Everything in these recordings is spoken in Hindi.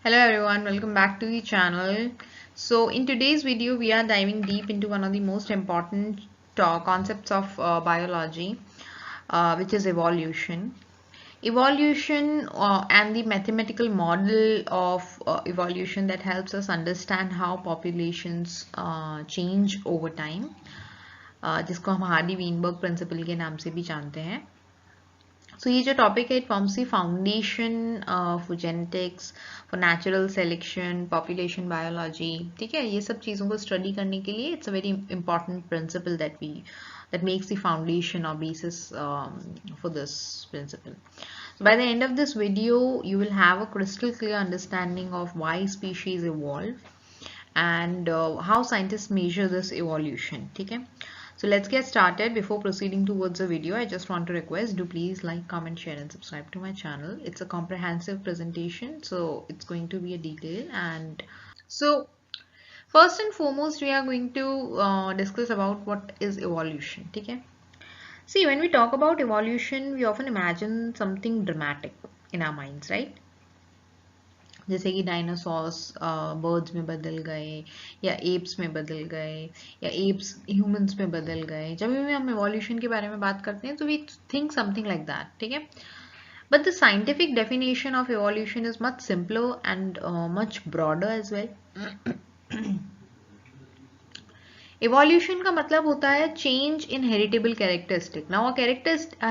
Hello everyone, welcome back to the channel. So in today's video we are diving deep into one of the most important concepts of biology, which is evolution. Evolution and the mathematical model of evolution that helps us understand how populations change over time, जिसको हम हार्डी वीनबर्ग प्रिंसिपल के नाम से भी जानते हैं. सो ये जो टॉपिक है it forms the foundation for genetics, for natural selection, population biology. ठीक है, ये सब चीज़ों को स्टडी करने के लिए it's a very important principle that makes the foundation or basis for this principle. So by the end of this video, you will have a crystal clear understanding of why species evolve and how scientists measure this evolution. ठीक है. So let's get started. Before proceeding towards the video, I just want to request, do please like, comment, share and subscribe to my channel. It's a comprehensive presentation, so it's going to be a detail. And so first and foremost, we are going to discuss about what is evolution. Okay? See, when we talk about evolution, we often imagine something dramatic in our minds, right? जैसे कि डायनासोर्स बर्ड्स में बदल गए या एप्स में बदल गए या एप्स ह्यूमंस में बदल गए. जब भी हम एवोल्यूशन के बारे में बात करते हैं तो we think something like that. ठीक है, but the scientific definition of evolution is much simpler and much broader as well. Evolution का मतलब होता है change in heritable characteristic. Now a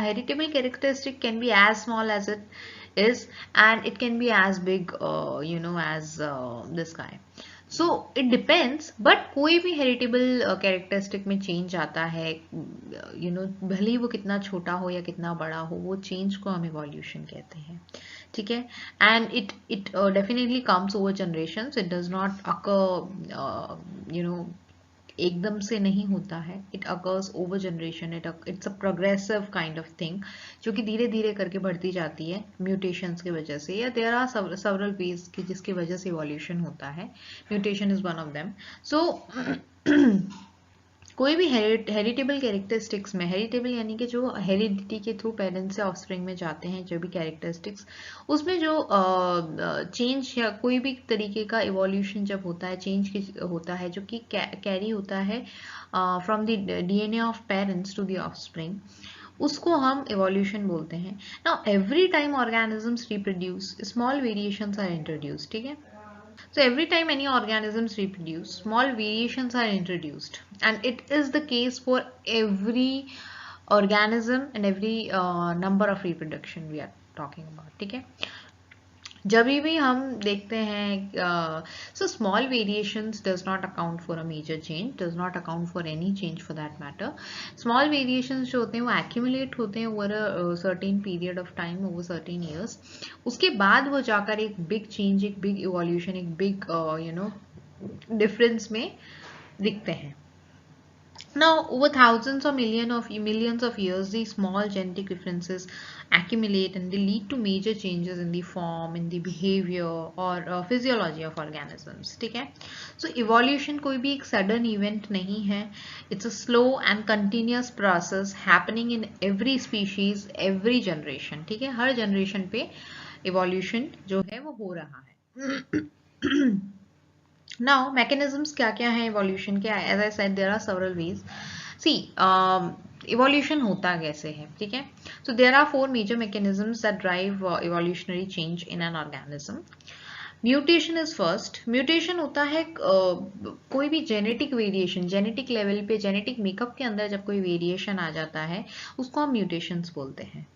heritable characteristic can be as small as it is, and it can be as big as this guy. So it depends, but कोई भी हेरिटेबल कैरेक्टरिस्टिक में चेंज आता है, भले ही वो कितना छोटा हो या कितना बड़ा हो, वो चेंज को हम इवोल्यूशन कहते हैं. ठीक है, and it definitely comes over generations. It does not occur एकदम से नहीं होता है. It occurs over generation. It's a progressive kind of thing जो कि धीरे धीरे करके बढ़ती जाती है म्यूटेशंस की वजह से, या देयर आर सेवरल वेज की जिसकी वजह से इवोल्यूशन होता है. Mutation is one of them. So कोई भी हेरिटेबल कैरेक्टरिस्टिक्स में, हेरिटेबल यानी कि जो हेरिडिटी के थ्रू पेरेंट्स से ऑफस्प्रिंग में जाते हैं जो भी कैरेक्टरिस्टिक्स, उसमें जो चेंज या कोई भी तरीके का इवोल्यूशन जब होता है, चेंज होता है जो कि कैरी होता है from the DNA of parents to the offspring, उसको हम इवोल्यूशन बोलते हैं. Now every time organisms reproduce, small variations are introduced. ठीक है, so every time any organisms reproduce, small variations are introduced, and it is the case for every organism and every number of reproduction we are talking about. ठीक है, जब भी हम देखते हैं, so small variations does not account for a major change, does not account for any change for that matter. Small variations जो होते हैं वो accumulate होते हैं over a certain period of time, over certain years. उसके बाद वो जाकर एक big change, एक big evolution, एक big difference में दिखते हैं. Now, over thousands or millions of years, these small genetic differences accumulate and they lead to major changes in the form, in the behavior or physiology of organisms. ठीक है, so evolution कोई भी एक sudden event नहीं है. It's a slow and continuous process happening in every species, every generation. ठीक है, हर generation पे evolution जो है वो हो रहा है. Now, mechanisms क्या क्या हैं evolution के? As I said, there are several ways. See, evolution होता कैसे है? ठीक है, so there are 4 major mechanisms that drive evolutionary change in an organism. Mutation is first. Mutation होता है कोई भी जेनेटिक वेरिएशन, जेनेटिक लेवल पे, जेनेटिक मेकअप के अंदर जब कोई वेरिएशन आ जाता है उसको हम म्यूटेशंस बोलते हैं.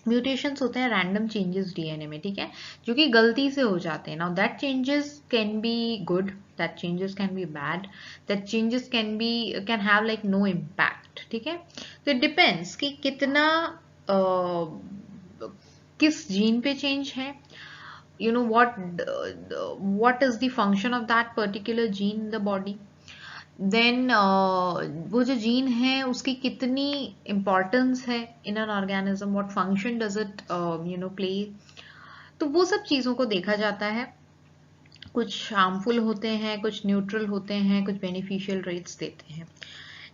म्यूटेशंस होते हैं रैंडम चेंजेस डीएनए में. ठीक है, जो कि गलती से हो जाते हैं. Now that changes can be good, that changes can be bad, that changes can have like no impact. ठीक है, तो इट डिपेंड्स कि कितना किस जीन पे चेंज है, what is the function of that particular gene in the body. Then वो जो जीन है उसकी कितनी इम्पोर्टेंस है in an organism, what function does it play. तो वो सब चीज़ों को देखा जाता है. कुछ हार्मफुल होते हैं, कुछ न्यूट्रल होते हैं, कुछ बेनिफिशियल रेट्स देते हैं.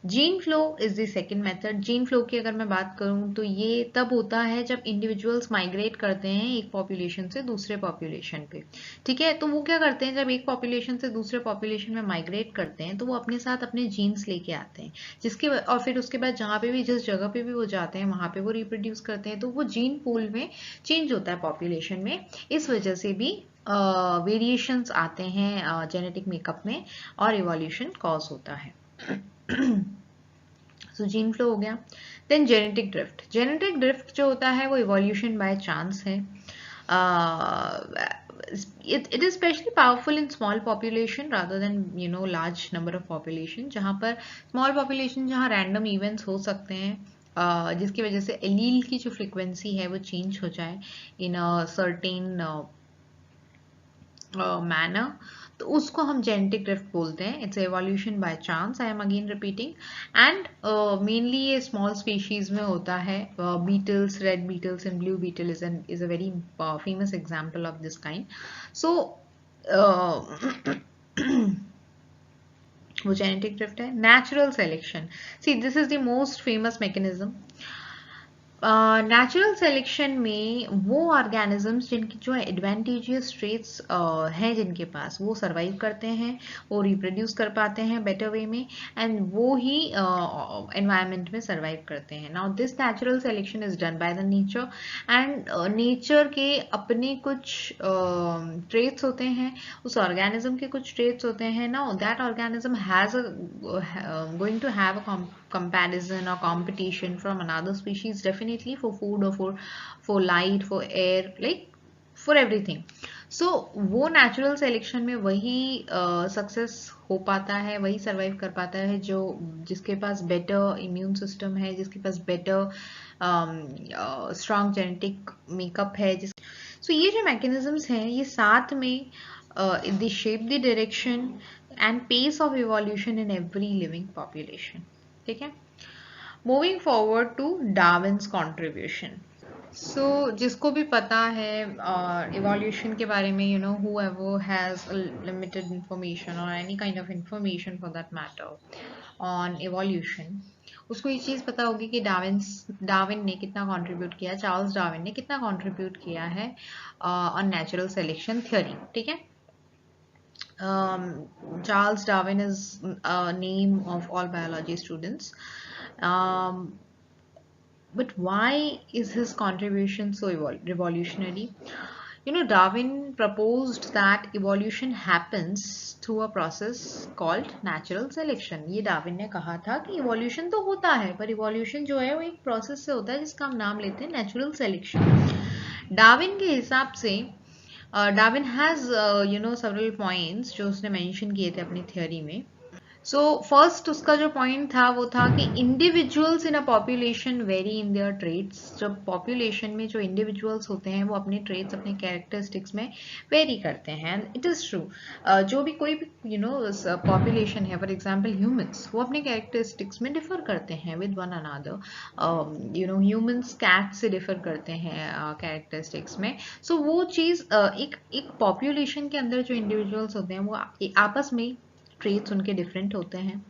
Gene flow is the second method. Gene flow की अगर मैं बात करूं तो ये तब होता है जब इंडिविजुअल्स माइग्रेट करते हैं एक पॉपुलेशन से दूसरे पॉपुलेशन पे, ठीक है। तो वो क्या करते हैं, जब एक पॉपुलेशन से दूसरे पॉपुलेशन में माइग्रेट करते हैं तो वो अपने साथ अपने जीन्स लेके आते हैं, जिसके और फिर उसके बाद जहाँ पे भी, जिस जगह पे भी वो जाते हैं वहाँ पे वो रिप्रोड्यूस करते हैं, तो वो जीन पूल में चेंज होता है पॉपुलेशन में। इस वजह से भी वेरिएशंस आते हैं जेनेटिक मेकअप में और इवोल्यूशन कॉज होता है। सो जीन फ्लो हो गया। Then genetic drift. Genetic drift जो होता है वो इवोल्यूशन बाय चांस है। it is especially powerful in small population rather than large number of population, जहाँ पर small population जहाँ random events हो सकते हैं जिसकी वजह से एलील की जो फ्रीक्वेंसी है वो चेंज हो जाए इन अ सर्टेन मैनर, तो उसको हम जेनेटिक ड्रिफ्ट बोलते हैं। It's evolution by chance, I am again repeating. And mainly ये स्मॉल स्पीशीज में होता है। Beetles, red beetles and blue beetle is a very famous example of this kind. So वो जेनेटिक ड्रिफ्ट है। Natural selection, see this is the most famous mechanism. Natural selection में वो ऑर्गेनिजम्स जिनकी जो एडवांटेजियस ट्रेट्स हैं जिनके पास, वो सरवाइव करते हैं, वो रिप्रोड्यूस कर पाते हैं बेटर वे में, एंड वो ही एनवायरनमेंट में सरवाइव करते हैं। Now this natural selection is done by the nature, and nature के अपने कुछ ट्रेट्स होते हैं, उस ऑर्गेनिज्म के कुछ ट्रेट्स होते हैं। Now that organism has going to have a comparison or competition from another species, definitely for food or for light, for air, like for everything. So वो natural selection में वही सक्सेस हो पाता है, वही सर्वाइव कर पाता है जो जिसके पास बेटर इम्यून सिस्टम है, जिसके पास बेटर स्ट्रॉन्ग जेनेटिक मेकअप है। सो ये जो मैकेनिज्म्स हैं ये साथ में they shape the direction and pace of evolution in every living population, ठीक है। Moving forward to Darwin's contribution. So जिसको भी पता है इवोल्यूशन के बारे में, whoever has a limited information or any kind of information for that matter on evolution, उसको ये चीज़ पता होगी कि डार्विन ने कितना कंट्रीब्यूट किया, चार्ल्स डार्विन ने कितना कंट्रीब्यूट किया है ऑन नेचुरल सिलेक्शन थ्योरी, ठीक है। Charles Darwin is a name of all biology students. But why is his contribution so revolutionary? Darwin proposed that evolution happens through a process called natural selection. ये डार्विन ने कहा था कि evolution तो होता है, पर evolution जो है वो एक process से होता है जिसका हम नाम लेते हैं natural selection. डार्विन के हिसाब से डार्विन हैज several points जो उसने मेंशन किए थे अपनी थियोरी में। सो फर्स्ट उसका जो पॉइंट था वो था कि individuals in a population very in their traits. जब पॉपुलेशन में जो इंडिविजुअल्स होते हैं वो अपने ट्रेट्स, अपने कैरेक्टरिस्टिक्स में वेरी करते हैं। इट इज़ ट्रू, जो भी कोई भी पॉपुलेशन है, फॉर एग्जांपल ह्यूमंस, वो अपने कैरेक्टरिस्टिक्स में डिफर करते हैं with one another. Humans cat से डिफर करते हैं कैरेक्टरिस्टिक्स में। सो वो चीज़ एक पॉपुलेशन के अंदर जो इंडिविजुअल्स होते हैं वो आपस में ट्रेट्स उनके डिफरेंट होते हैं।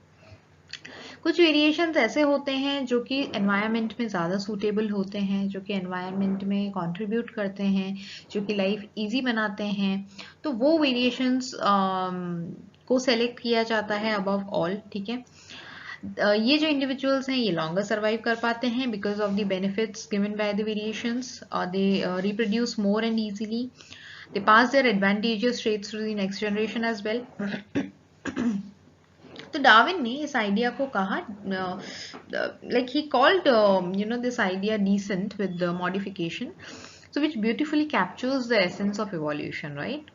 कुछ वेरिएशंस ऐसे होते हैं जो कि एनवायरनमेंट में ज़्यादा सूटेबल होते हैं, जो कि एनवायरनमेंट में कंट्रीब्यूट करते हैं, जो कि लाइफ इजी बनाते हैं, तो वो वेरिएशंस को सेलेक्ट किया जाता है अबव ऑल, ठीक है। ये जो इंडिविजुअल्स हैं ये लॉन्गर सर्वाइव कर पाते हैं because of the benefits given by the variations, they reproduce more and easily, they pass their advantages traits to the next generation as well. तो डार्विन ने इस आइडिया को कहा, like he called this idea descent with modification, so which beautifully captures the essence of evolution, right.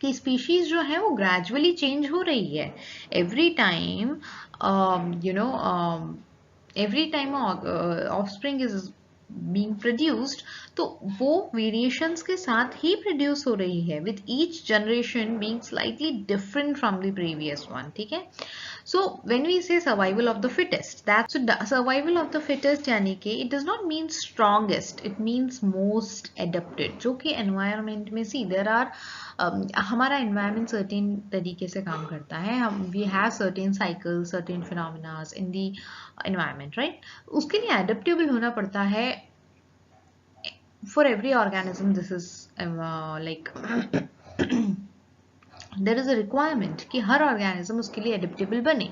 कि स्पीशीज जो है वो ग्रेजुअली चेंज हो रही है every time, every time offspring is being produced, तो वो वेरिएशंस के साथ ही प्रोड्यूस हो रही है, with each generation being slightly different from the previous one, ठीक है। So when we say survival of the fittest, that so survival of the fittest यानी कि it does not mean strongest, it means most adapted, जो कि environment में see there are हमारा environment certain तरीके से काम करता है, हम we have certain cycles, certain phenomena in the environment, right? उसके लिए adaptable होना पड़ता है. For every organism this is like there is a requirement कि हर organism उसके लिए adaptable बने.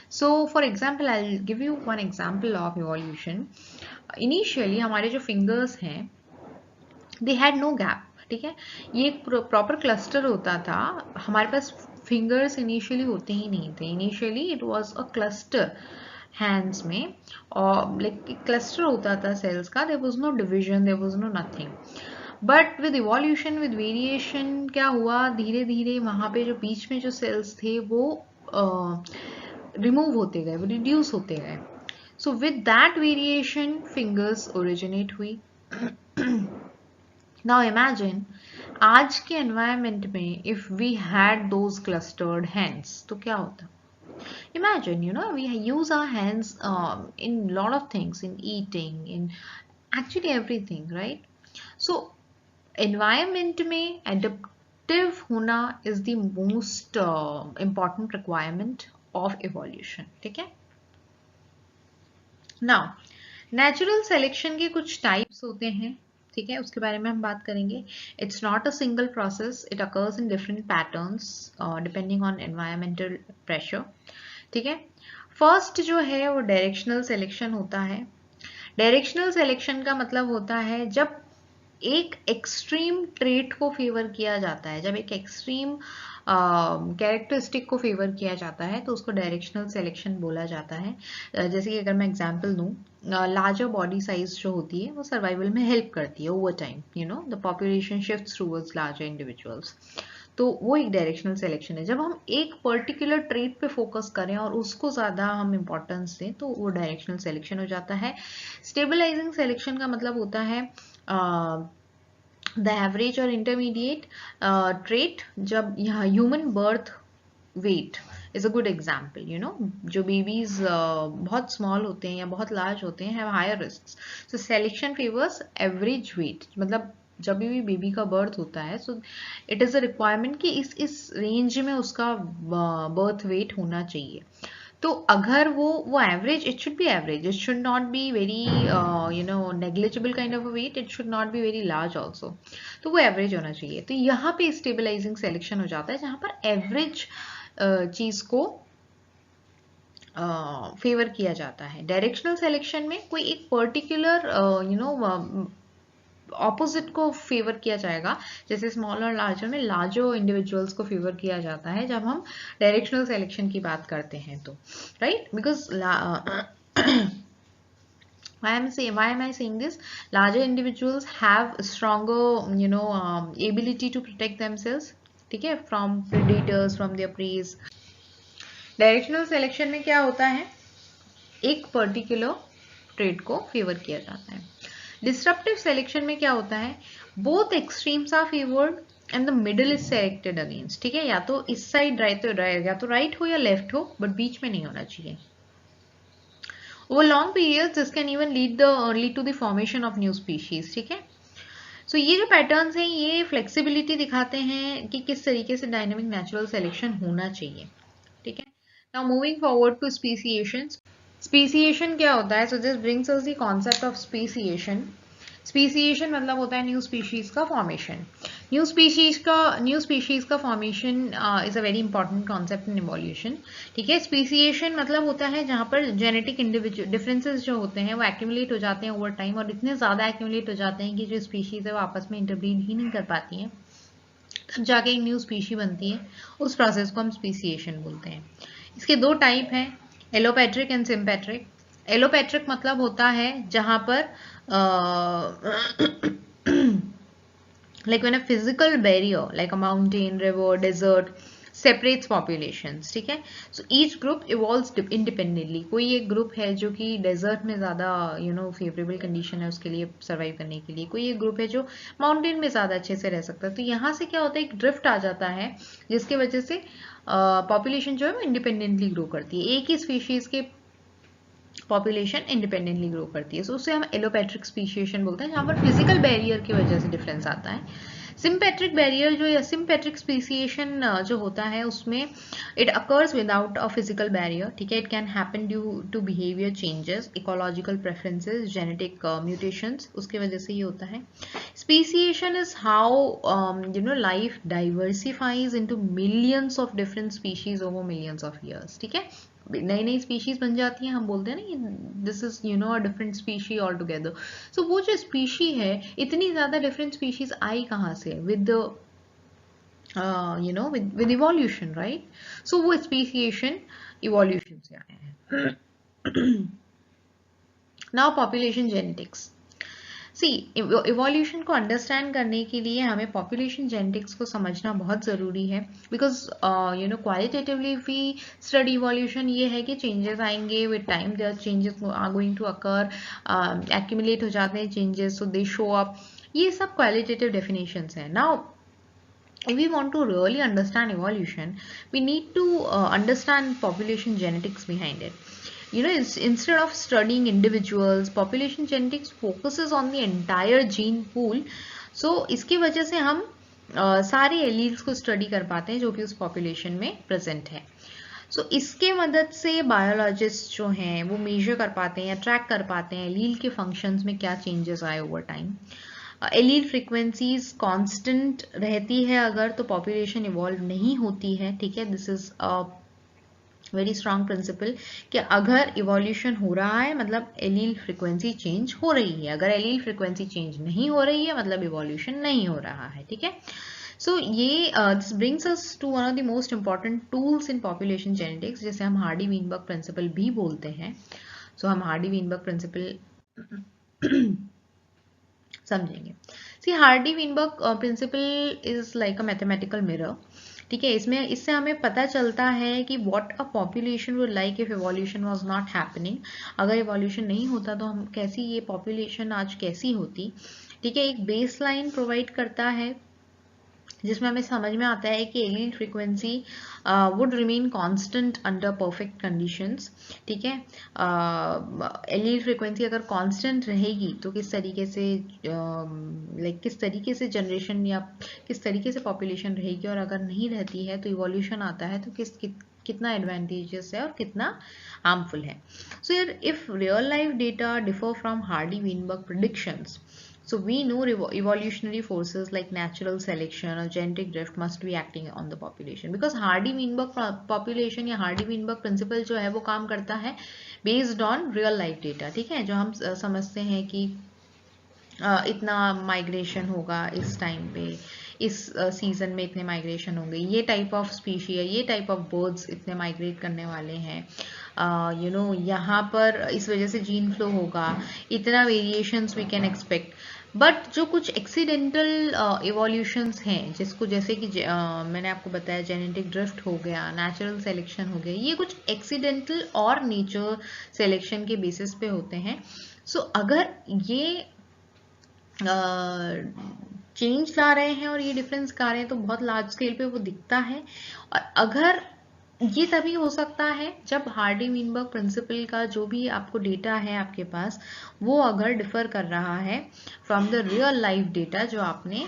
So for example I'll give you one example of evolution. Initially हमारे जो fingers हैं they had no gap, ठीक है. ये एक proper cluster होता था. हमारे पास fingers initially होते ही नहीं थे. Initially it was a cluster hands में, और like एक cluster होता था cells का. There was no division, there was no nothing. But with evolution, with variation क्या हुआ, धीरे धीरे वहाँ पे जो बीच में जो सेल्स थे वो रिमूव होते गए, वो रिड्यूस होते गए. So with that variation fingers originate हुई. नाउ इमेजिन आज के एनवायरनमेंट में if we had those clustered hands तो क्या होता. Imagine, you know, we use our hands in lot of things, in eating, in actually everything, right? So environment में adaptive होना is the most important requirement of evolution, ठीक है. Now natural selection के कुछ types होते हैं, ठीक है, उसके बारे में हम बात करेंगे. It's not a single process, it occurs in different patterns depending on environmental pressure, ठीक है. फर्स्ट जो है वो डायरेक्शनल सिलेक्शन होता है. डायरेक्शनल सिलेक्शन का मतलब होता है जब एक एक्सट्रीम ट्रेट को फेवर किया जाता है, जब एक एक्सट्रीम कैरेक्टरिस्टिक को फेवर किया जाता है तो उसको डायरेक्शनल सिलेक्शन बोला जाता है. जैसे कि अगर मैं एग्जांपल दूं, लार्जर बॉडी साइज जो होती है वो सर्वाइवल में हेल्प करती है over time, you know, the population shifts towards larger individuals. तो वो एक डायरेक्शनल सिलेक्शन है. जब हम एक पर्टिकुलर ट्रेट पे फोकस करें और उसको ज़्यादा हम इंपॉर्टेंस दें तो वो डायरेक्शनल सिलेक्शन हो जाता है. स्टेबलाइजिंग सिलेक्शन का मतलब होता है द एवरेज और इंटरमीडिएट ट्रेट. जब यहाँ human birth weight is a good example, you know, जो बेबीज बहुत स्मॉल होते हैं या बहुत लार्ज होते हैं, have higher risk. So selection favours average weight, मतलब जब भी बेबी का बर्थ होता है so it is a requirement कि इस रेंज में उसका बर्थ वेट होना चाहिए. तो अगर वो average, it should be average, it should not be very you know negligible kind of a weight, it should not be very large also. तो वो एवरेज होना चाहिए. तो यहाँ पे स्टेबलाइजिंग सिलेक्शन हो जाता है जहाँ पर एवरेज चीज को फेवर किया जाता है. डायरेक्शनल सिलेक्शन में कोई एक पर्टिकुलर यू नो ऑपोजिट को फेवर किया जाएगा. जैसे स्मॉल और लार्जर में लार्जर इंडिविजुअल्स को फेवर किया जाता है जब हम डायरेक्शनल सिलेक्शन की बात करते हैं तो, right. Because why am I saying this? Larger individuals have stronger, you know, ability to protect themselves, ठीक है, from predators, from their prey. Directional selection में क्या होता है, एक पर्टिकुलर ट्रेट को फेवर किया जाता है. डिस्ट्रप्टिव सिलेक्शन में क्या होता है, both extremes are favoured and the middle is selected against, ठीक है. या तो इस साइड या तो राइट हो या लेफ्ट हो, बट बीच में नहीं होना चाहिए. Over long periods this can even lead to the formation of new species, ठीक है. सो ये जो पैटर्न्स हैं ये फ्लेक्सिबिलिटी दिखाते हैं कि किस तरीके से डायनामिक नेचुरल सिलेक्शन होना चाहिए, ठीक है. Now moving forward to speciation. Speciation क्या होता है, so this brings us the concept of speciation. Speciation मतलब होता है न्यू स्पीशीज का फॉर्मेशन. न्यू स्पीशीज का formation is a very important concept in evolution, ठीक है. स्पीसिएशन मतलब होता है जहाँ पर जेनेटिक डिफरेंसेस जो होते हैं वो एक्यूमुलेट हो जाते हैं ओवर टाइम, और इतने ज़्यादा एक्यूमुलेट हो जाते हैं कि जो स्पीशीज है वो आपस में इंटरब्रीड ही नहीं कर पाती हैं, तब जाके एक न्यू स्पीशी बनती है. उस प्रोसेस को हम स्पीसिएशन बोलते हैं. इसके दो टाइप हैं, एलोपैट्रिक एंड सिम्पैट्रिक. एलोपैट्रिक मतलब होता है जहां पर like when a physical barrier like a mountain, river, desert separates populations, ठीक है। So each group evolves independently. कोई एक ग्रुप है जो कि डेजर्ट में ज़्यादा फेवरेबल कंडीशन है उसके लिए सर्वाइव करने के लिए, कोई एक ग्रुप है जो माउंटेन में ज़्यादा अच्छे से रह सकता है। तो यहाँ से क्या होता है, एक ड्रिफ्ट आ जाता है जिसकी वजह से पॉपुलेशन जो है वो इंडिपेंडेंटली ग्रो करती है, एक ही स्पीशीज के पॉपुलेशन इंडिपेंडेंटली ग्रो करती है। सो उसे हम एलोपैट्रिक स्पीशिएशन बोलते हैं, जहाँ पर फिजिकल बैरियर की वजह से डिफरेंस आता है। सिम्पैट्रिक बैरियर जो या सिम्पैट्रिक स्पीशिएशन जो होता है उसमें it occurs without a physical barrier, ठीक है। It can happen due to behaviour changes, ecological preferences, genetic mutations, उसके वजह से ये होता है। Speciation is how life diversifies into millions of different species over millions of years, ठीक है। नई नई स्पीशीज बन जाती हैं, हम बोलते हैं ना this is a different species all together. So वो जो स्पीशी है, इतनी ज्यादा डिफरेंट स्पीशीज आई कहाँ से, with with evolution, right. So वो स्पीशिएशन इवोल्यूशन से आया है। Now population genetics. See, evolution को अंडरस्टैंड करने के लिए हमें पॉपुलेशन जेनेटिक्स को समझना बहुत ज़रूरी है, because qualitatively we study evolution ये है कि चेंजेस आएंगे with time, there changes are going to occur, accumulate हो जाते हैं changes, so they show up, ये सब क्वालिटेटिव डेफिनेशंस हैं। Now if we want to really understand evolution, we need to understand population genetics behind it. Instead of studying individuals, population genetics focuses on the entire gene pool. So इसकी वजह से हम सारे एलील्स को स्टडी कर पाते हैं जो कि उस पॉपुलेशन में प्रेजेंट है। सो इसके मदद से बायोलॉजिस्ट जो हैं वो मेजर कर पाते हैं या ट्रैक कर पाते हैं एलील के फंक्शंस में क्या चेंजेस आए over time. Allele frequencies constant रहती है अगर, तो पॉपुलेशन इवॉल्व नहीं होती है, ठीक है। This is a very strong principle कि अगर इवोल्यूशन हो रहा है मतलब एलील फ्रीक्वेंसी चेंज हो रही है, अगर एलील फ्रीक्वेंसी चेंज नहीं हो रही है मतलब इवोल्यूशन नहीं हो रहा है, ठीक है। सो ये this brings us to one of the most important tools in population genetics, जिसे हम हार्डी-वीनबर्ग प्रिंसिपल भी बोलते हैं। सो हम हार्डी-वीनबर्ग प्रिंसिपल समझेंगे। See, Hardy Weinberg principle is like a mathematical mirror, ठीक है। इससे हमें पता चलता है कि what a population would like if evolution was not happening. अगर इवोल्यूशन नहीं होता तो हम कैसी ये पॉपुलेशन आज कैसी होती, ठीक है। एक बेस लाइन प्रोवाइड करता है जिसमें हमें समझ में आता है कि allele frequency would remain constant under perfect conditions, ठीक है। एलील फ्रीक्वेंसी अगर कांस्टेंट रहेगी तो किस तरीके से किस तरीके से जनरेशन या किस तरीके से पॉपुलेशन रहेगी, और अगर नहीं रहती है तो इवोल्यूशन आता है तो कितना एडवांटेजेस है और कितना हार्मफुल है। सो यार, if real life data differ from Hardy-Weinberg predictions, so we know evolutionary forces like natural selection or genetic drift must be acting on the population, because Hardy-Weinberg population या Hardy-Weinberg principle जो है वो काम करता है based on real life data, ठीक है। जो हम समझते हैं कि इतना माइग्रेशन होगा इस टाइम पे, इस सीजन में इतने माइग्रेशन होंगे, ये टाइप ऑफ स्पीशी है, ये टाइप ऑफ बर्ड्स इतने माइग्रेट करने वाले हैं, यहाँ पर इस वजह से जीन फ्लो होगा, इतना variations we can expect. But जो कुछ एक्सीडेंटल इवोल्यूशंस हैं, जिसको जैसे कि मैंने आपको बताया जेनेटिक ड्रिफ्ट हो गया, नेचुरल सिलेक्शन हो गया, ये कुछ एक्सीडेंटल और नेचर सिलेक्शन के बेसिस पे होते हैं। सो अगर ये चेंज ला रहे हैं और ये डिफरेंस ला रहे हैं तो बहुत लार्ज स्केल पे वो दिखता है, और अगर ये तभी हो सकता है जब हार्डी-वीनबर्ग प्रिंसिपल का जो भी आपको डेटा है आपके पास वो अगर डिफर कर रहा है from the real life data जो आपने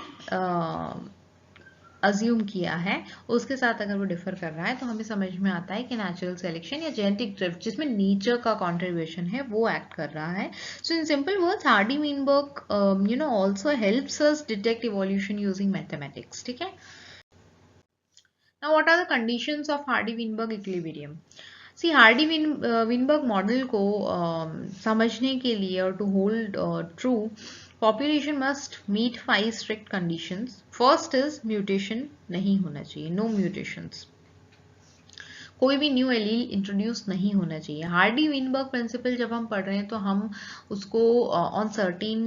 अज्यूम किया है, उसके साथ अगर वो डिफर कर रहा है तो हमें समझ में आता है कि नेचुरल सिलेक्शन या जेनेटिक ड्रिफ्ट जिसमें नेचर का कंट्रीब्यूशन है वो एक्ट कर रहा है। So in simple words, Hardy Weinberg also helps us detect evolution using mathematics, ठीक है। Now, what are the conditions of Hardy-Weinberg equilibrium? See, Hardy-Weinberg model को समझने के लिए और to hold true, population must meet 5 strict conditions. First is mutation नहीं होना चाहिए, no mutations. कोई भी न्यू एलील इंट्रोड्यूस नहीं होना चाहिए। हार्डी-वीनबर्ग प्रिंसिपल जब हम पढ़ रहे हैं तो हम उसको ऑन सर्टेन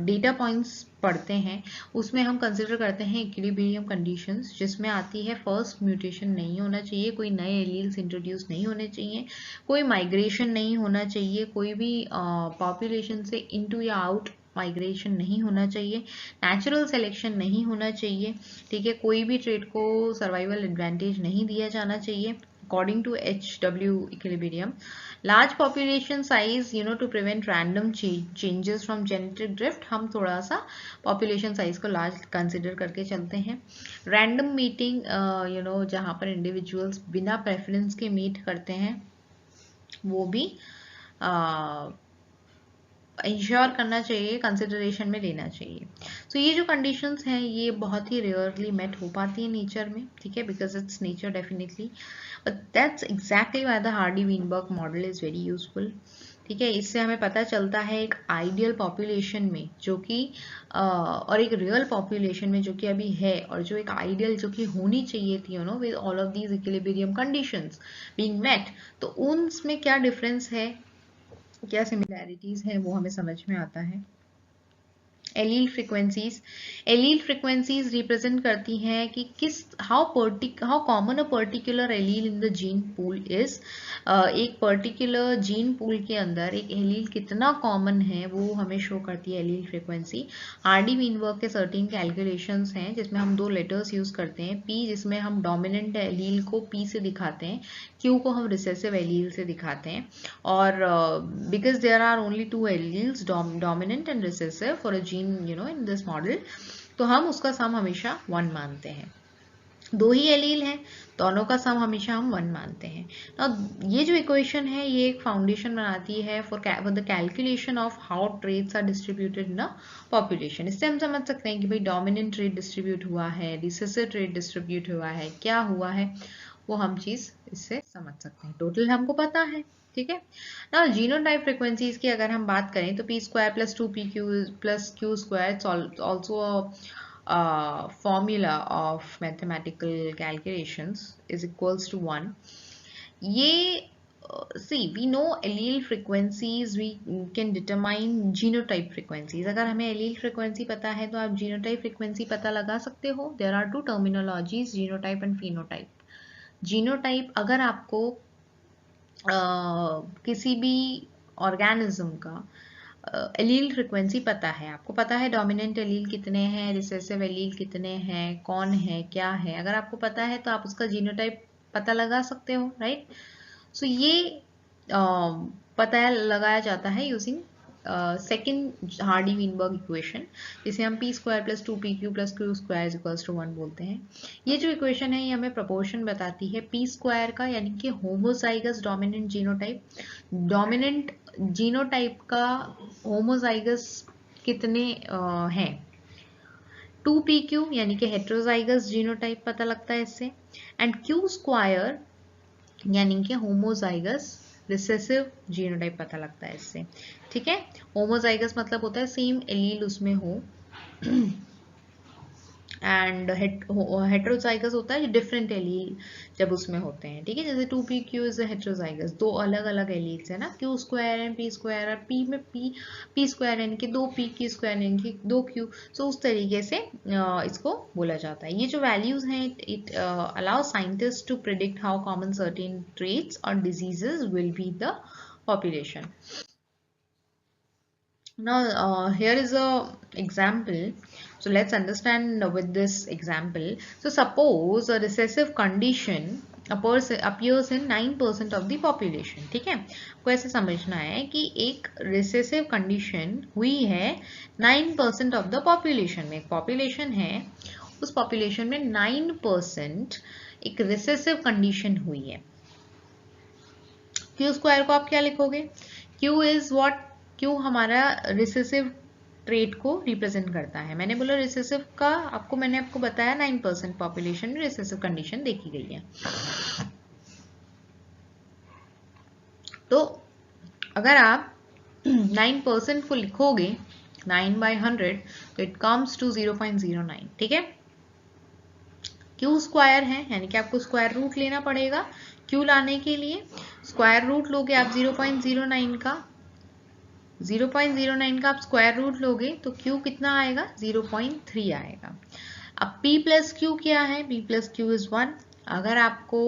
डेटा पॉइंट्स पढ़ते हैं उसमें हम कंसिडर करते हैं इक्विलिब्रियम कंडीशंस, जिसमें आती है फर्स्ट म्यूटेशन नहीं होना चाहिए, कोई नए एलील्स इंट्रोड्यूस नहीं होने चाहिए, कोई माइग्रेशन नहीं होना चाहिए, कोई भी पॉपुलेशन से इनटू या आउट माइग्रेशन नहीं होना चाहिए, नेचुरल सिलेक्शन नहीं होना चाहिए, ठीक है, कोई भी ट्रेड को सर्वाइवल एडवांटेज नहीं दिया जाना चाहिए according to HW equilibrium. Large population size to prevent random changes from genetic drift, हम थोड़ा सा पॉपुलेशन साइज को लार्ज कंसिडर करके चलते हैं. रैंडम मीटिंग जहाँ पर इंडिविजुअल्स बिना प्रेफरेंस के मीट करते हैं वो भी इंश्योर करना चाहिए, कंसिडरेशन में लेना चाहिए. सो ये जो कंडीशंस हैं ये बहुत ही रेयरली मेट हो पाती है नेचर में, ठीक है, because it's nature definitely, but that's exactly why the Hardy-Weinberg model is very useful. ठीक है, इससे हमें पता चलता है एक आइडियल पॉपुलेशन में जो कि और एक रियल पॉपुलेशन में जो कि अभी है, और जो एक आइडियल जो कि होनी चाहिए थी with all of these equilibrium conditions being met, तो उनमें क्या डिफरेंस है, क्या सिमिलैरिटीज है, वो हमें समझ में आता है. एलील फ्रीक्वेंसीज रिप्रेजेंट करती हैं कि how common a particular allele in the gene pool is. एक पर्टिकुलर जीन पूल के अंदर एक एलील कितना कॉमन है वो हमें शो करती है एलील फ्रीक्वेंसी. हार्डी-वीनबर्ग के सर्टेन कैलकुलेशंस हैं जिसमें हम दो लेटर्स यूज करते हैं, P जिसमें हम डोमिनेंट एलील को P से दिखाते हैं, Q को हम रिसेसिव एलील से दिखाते हैं, और because there are only two alleles dominant and recessive for a gene in this model, तो हम उसका सम हमेशा 1 मानते हैं. दो ही एलील हैं, दोनों का सम हमेशा हम 1 मानते हैं. Now, ये जो इक्वेशन है ये एक फाउंडेशन बनाती है for the calculation of how traits are distributed in a population. इससे हम समझ सकते हैं कि भाई डोमिनेंट ट्रेड डिस्ट्रीब्यूट हुआ है, रिसेसिव ट्रेड डिस्ट्रीब्यूट हुआ है, क्या हुआ है, वो हम चीज इससे समझ सकते हैं. टोटल हमको पता है, ठीक है. ना जीनोटाइप फ्रीक्वेंसीज की अगर हम बात करें तो p² + 2pq + q² also formula of mathematical calculations is equals to 1. ये see we know allele frequencies, we can determine genotype frequencies. अगर हमें allele frequency पता है तो आप genotype frequency पता लगा सकते हो. There are two terminologies, genotype and phenotype. Genotype अगर आपको किसी भी ऑर्गेनिज्म का एलील फ्रीक्वेंसी पता है, आपको पता है डोमिनेंट एलील कितने हैं, रिसेसिव एलील कितने हैं, कौन है, क्या है, अगर आपको पता है तो आप उसका जीनोटाइप पता लगा सकते हो, राइट. सो ये पता लगाया जाता है यूजिंग सेकेंड हार्डी-वीनबर्ग इक्वेशन, जिसे हम p² + 2pq + q² = 1 बोलते हैं. ये जो इक्वेशन है ये हमें प्रोपोर्शन बताती है p² का, यानी कि homozygous dominant genotype. Dominant genotype का होमोजाइगस कितने हैं, 2pq यानी कि हेट्रोजाइगस जीनोटाइप पता लगता है इससे, एंड q² यानी कि होमोजाइगस रिसेसिव जीनोटाइप पता लगता है इससे, ठीक है. होमोजाइगस मतलब होता है सेम एलील उसमें हो, एंड हेट्रोजाइगस होता है डिफरेंट एलील जब उसमें होते हैं, ठीक है. जैसे 2pq इज हेट्रोजाइगस, दो अलग अलग एलील्स है ना, q² एंड p² और p में p² यानी कि 2pq² यानी कि 2q. सो उस तरीके से इसको बोला जाता है. ये जो वैल्यूज हैं it allow scientist to predict how common certain traits और diseases will be the population. Now here is a example, so let's understand with this example. So suppose a recessive condition appears in 9% of the population, ठीक है. आपको ऐसे समझना है कि एक recessive condition हुई है 9% of the population में. एक population है, उस population में 9% एक recessive condition हुई है. q² को आप क्या लिखोगे, q is what, Q हमारा रिसेसिव ट्रेट को रिप्रेजेंट करता है. मैंने बोला रिसेसिव का मैंने आपको बताया 9% पॉपुलेशन में रिसेसिव कंडीशन देखी गई है. तो अगर आप 9% को लिखोगे 9/100 तो इट कम्स टू 0.09, ठीक है. q² है यानी कि आपको स्क्वायर रूट लेना पड़ेगा. Q लाने के लिए स्क्वायर रूट लोगे आप 0.09 का, 0.09 का आप स्क्वायर रूट लोगे तो Q कितना आएगा? 0.3 आएगा। अब P प्लस Q क्या है? P plus Q is 1। अगर आपको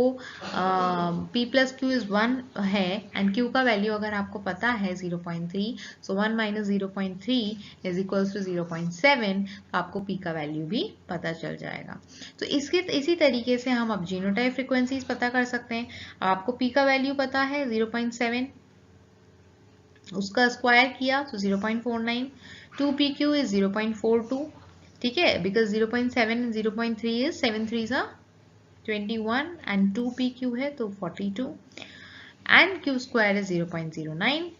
P प्लस Q इज 1 है एंड Q का वैल्यू अगर आपको पता है 0.3, सो 1 माइनस 0.3 इज इक्वल्स टू 0.7, तो आपको P का वैल्यू भी पता चल जाएगा। तो इसी तरीके से हम अब जीनोटाइप फ्रीक्वेंसीज पता कर सकते हैं। आपको P का वैल्यू पता है 0.7, उसका स्क्वायर किया तो 0.49, 2PQ इज 0.42, ठीक है, because 0.7 and 0.3 is 7 3 21 and 2PQ है तो 42 एंड Q स्क्वायर इज 0.09।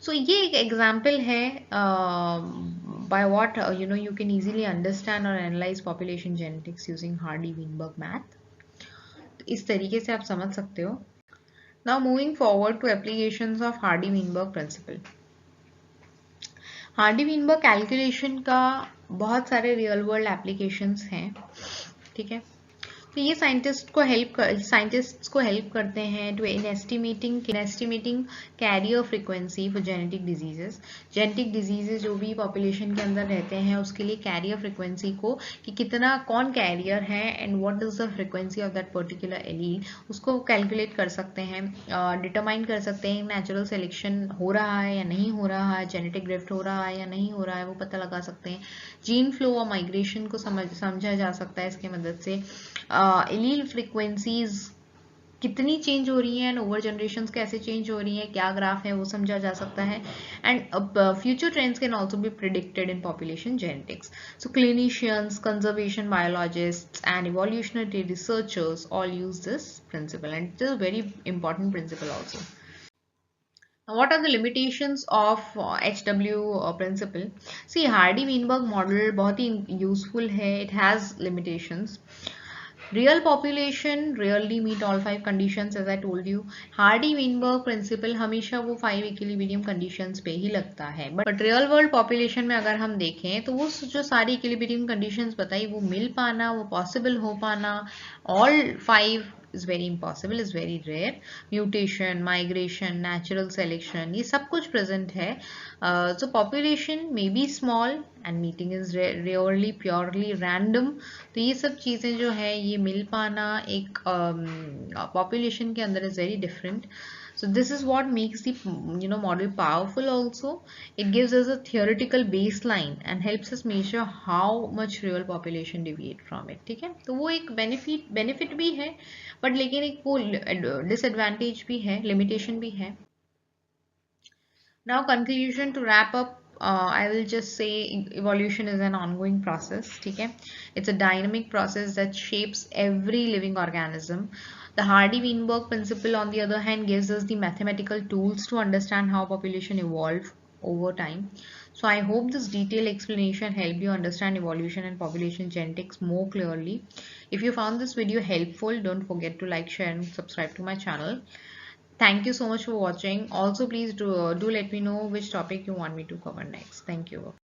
सो ये एक एग्जाम्पल है by what you can easily understand or analyze population genetics using Hardy-Weinberg math। तो इस तरीके से आप समझ सकते हो। Now moving forward to applications of Hardy-Weinberg principle। Hardy-Weinberg calculation का बहुत सारे रियल वर्ल्ड एप्लीकेशंस हैं, ठीक है। तो ये साइंटिस्ट्स को हेल्प करते हैं to in estimating carrier frequency for genetic diseases जो भी पॉपुलेशन के अंदर रहते हैं उसके लिए कैरियर फ्रीक्वेंसी को कि कितना कौन कैरियर है and what is the frequency of that particular allele, उसको कैलकुलेट कर सकते हैं, डिटरमाइन कर सकते हैं नेचुरल सिलेक्शन हो रहा है या नहीं हो रहा है, जेनेटिक ड्रिफ्ट हो रहा है या नहीं हो रहा है, वो पता लगा सकते हैं। जीन फ्लो और माइग्रेशन को समझा जा सकता है इसके मदद से। एलील फ्रीक्वेंसीज कितनी चेंज हो रही हैं एंड ओवर जनरेशंस कैसे चेंज हो रही हैं, क्या ग्राफ है वो समझा जा सकता है। And future trends can also be predicted in population genetics. So clinicians, conservation biologists and evolutionary researchers all use this principle and it is a very important principle also. What are the limitations of HW principle? See, Hardy-Weinberg model बहुत ही useful है, it has limitations. Real population rarely meet all 5 conditions as I told you. Hardy-Weinberg principle हमेशा वो 5 equilibrium conditions पे ही लगता है, but real world population में अगर हम देखें तो वो जो सारी equilibrium conditions बताई वो मिल पाना, वो possible हो पाना, all 5 is very impossible, is very rare. Mutation, migration, natural selection, ये सब कुछ present है। So population may be small and meeting is rarely purely random। तो ये सब चीज़ें जो है ये मिल पाना एक population के अंदर is very different। So this is what makes the model powerful also. It gives us a theoretical baseline and helps us measure how much real population deviate from it, ठीक है। तो वो एक benefit भी है but लेकिन एक वो disadvantage भी है, limitation भी है। Now conclusion to wrap up, I will just say evolution is an ongoing process, ठीक है। It's a dynamic process that shapes every living organism. The Hardy-Weinberg principle, on the other hand, gives us the mathematical tools to understand how population evolve over time. So I hope this detailed explanation helped you understand evolution and population genetics more clearly. If you found this video helpful, don't forget to like, share and subscribe to my channel. Thank you so much for watching. Also, please do let me know which topic you want me to cover next. Thank you.